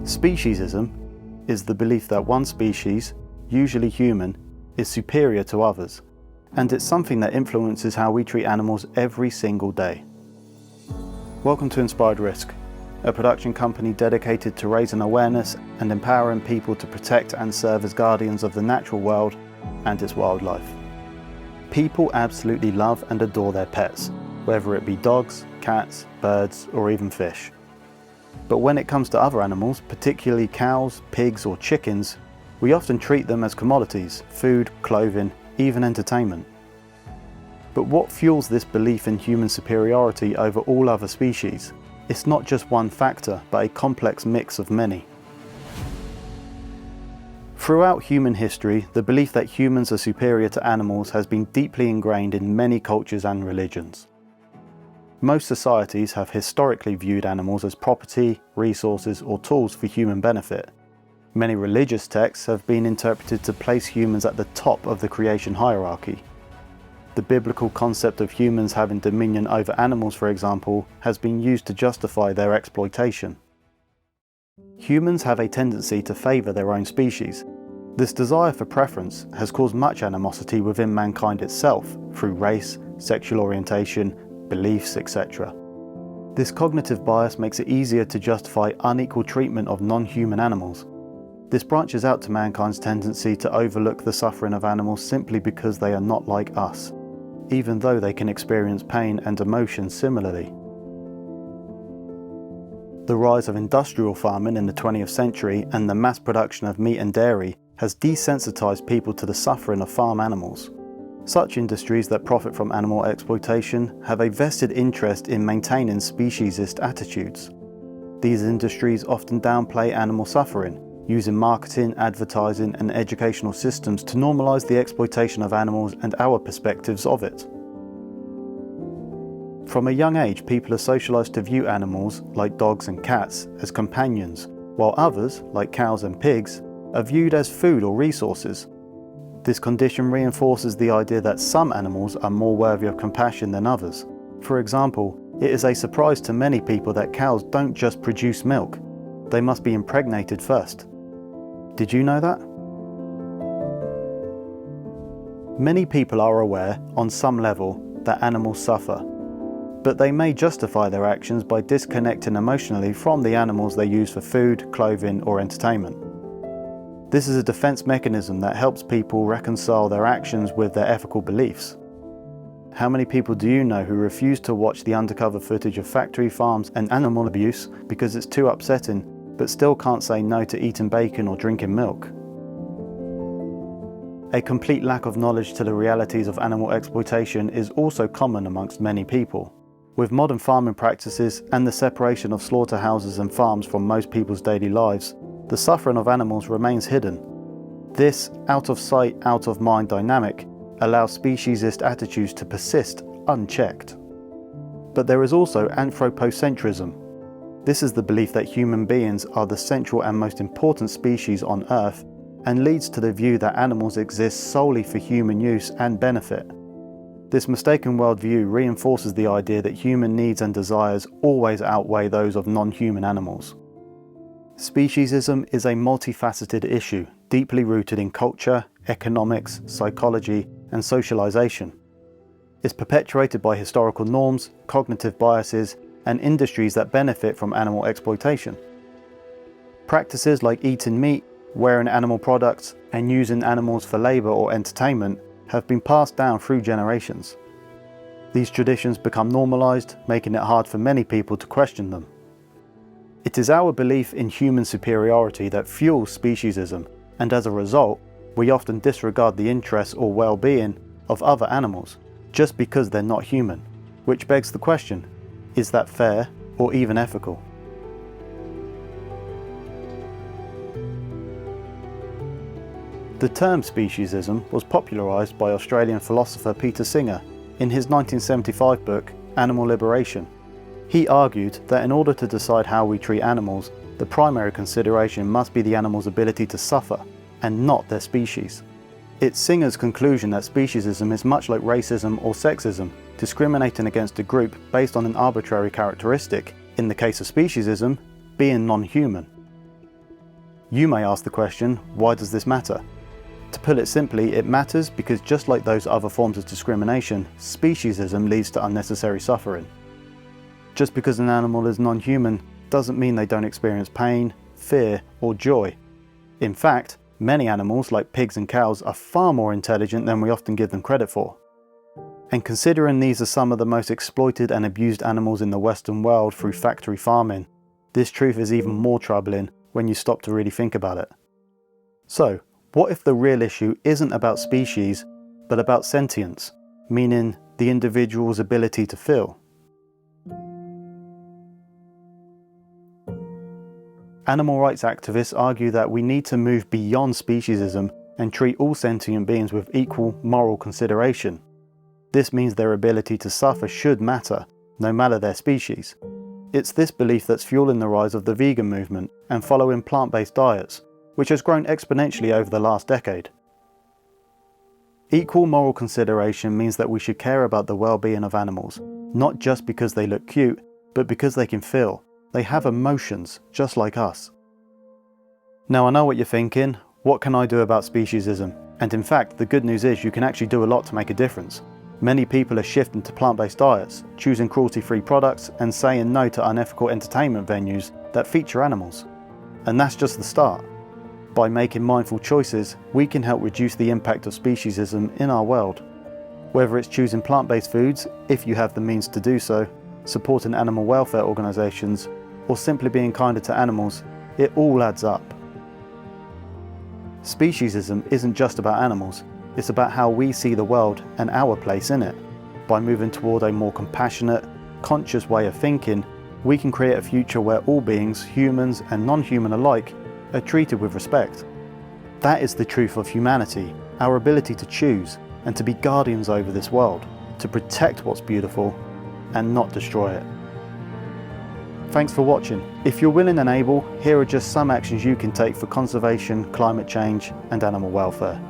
Speciesism is the belief that one species, usually human, is superior to others, and it's something that influences how we treat animals every single day. Welcome to Inspired Risk, a production company dedicated to raising awareness and empowering people to protect and serve as guardians of the natural world and its wildlife. People absolutely love and adore their pets, whether it be dogs, cats, birds, or even fish. But when it comes to other animals, particularly cows, pigs, or chickens, we often treat them as commodities, food, clothing, even entertainment. But what fuels this belief in human superiority over all other species? It's not just one factor, but a complex mix of many. Throughout human history, the belief that humans are superior to animals has been deeply ingrained in many cultures and religions. Most societies have historically viewed animals as property, resources, or tools for human benefit. Many religious texts have been interpreted to place humans at the top of the creation hierarchy. The biblical concept of humans having dominion over animals, for example, has been used to justify their exploitation. Humans have a tendency to favour their own species. This desire for preference has caused much animosity within mankind itself through race, sexual orientation, beliefs, etc. This cognitive bias makes it easier to justify unequal treatment of non-human animals. This branches out to mankind's tendency to overlook the suffering of animals simply because they are not like us, even though they can experience pain and emotion similarly. The rise of industrial farming in the 20th century and the mass production of meat and dairy has desensitized people to the suffering of farm animals. Such industries that profit from animal exploitation have a vested interest in maintaining speciesist attitudes. These industries often downplay animal suffering, using marketing, advertising, and educational systems to normalize the exploitation of animals and our perspectives of it. From a young age, people are socialized to view animals, like dogs and cats, as companions, while others, like cows and pigs, are viewed as food or resources. This condition reinforces the idea that some animals are more worthy of compassion than others. For example, it is a surprise to many people that cows don't just produce milk. They must be impregnated first. Did you know that? Many people are aware, on some level, that animals suffer, but they may justify their actions by disconnecting emotionally from the animals they use for food, clothing, or entertainment. This is a defense mechanism that helps people reconcile their actions with their ethical beliefs. How many people do you know who refuse to watch the undercover footage of factory farms and animal abuse because it's too upsetting, but still can't say no to eating bacon or drinking milk? A complete lack of knowledge to the realities of animal exploitation is also common amongst many people. With modern farming practices and the separation of slaughterhouses and farms from most people's daily lives, the suffering of animals remains hidden. This out of sight, out of mind dynamic allows speciesist attitudes to persist unchecked. But there is also Anthropocentrism. This is the belief that human beings are the central and most important species on Earth, and leads to the view that animals exist solely for human use and benefit. This mistaken worldview reinforces the idea that human needs and desires always outweigh those of non-human animals. Speciesism is a multifaceted issue, deeply rooted in culture, economics, psychology, and socialization. It's perpetuated by historical norms, cognitive biases, and industries that benefit from animal exploitation. Practices like eating meat, wearing animal products, and using animals for labor or entertainment have been passed down through generations. These traditions become normalized, making it hard for many people to question them. It is our belief in human superiority that fuels speciesism, and as a result, we often disregard the interests or well-being of other animals, just because they're not human, which begs the question, is that fair or even ethical? The term speciesism was popularised by Australian philosopher Peter Singer in his 1975 book, Animal Liberation. He argued that in order to decide how we treat animals, the primary consideration must be the animal's ability to suffer, and not their species. It's Singer's conclusion that speciesism is much like racism or sexism, discriminating against a group based on an arbitrary characteristic, in the case of speciesism, being non-human. You may ask the question, why does this matter? To put it simply, it matters because just like those other forms of discrimination, speciesism leads to unnecessary suffering. Just because an animal is non-human doesn't mean they don't experience pain, fear, or joy. In fact, many animals, like pigs and cows, are far more intelligent than we often give them credit for. And considering these are some of the most exploited and abused animals in the Western world through factory farming, this truth is even more troubling when you stop to really think about it. So, what if the real issue isn't about species, but about sentience, meaning the individual's ability to feel? Animal rights activists argue that we need to move beyond speciesism and treat all sentient beings with equal moral consideration. This means their ability to suffer should matter, no matter their species. It's this belief that's fueling the rise of the vegan movement and following plant-based diets, which has grown exponentially over the last decade. Equal moral consideration means that we should care about the well-being of animals, not just because they look cute, but because they can feel. They have emotions, just like us. Now I know what you're thinking, what can I do about speciesism? And in fact, the good news is you can actually do a lot to make a difference. Many people are shifting to plant-based diets, choosing cruelty-free products, and saying no to unethical entertainment venues that feature animals. And that's just the start. By making mindful choices, we can help reduce the impact of speciesism in our world. Whether it's choosing plant-based foods, if you have the means to do so, supporting animal welfare organisations, or simply being kinder to animals, it all adds up. Speciesism isn't just about animals, it's about how we see the world and our place in it. By moving toward a more compassionate, conscious way of thinking, we can create a future where all beings, humans and non-human alike, are treated with respect. That is the truth of humanity, our ability to choose and to be guardians over this world, to protect what's beautiful and not destroy it. Thanks for watching. If you're willing and able, here are just some actions you can take for conservation, climate change and animal welfare.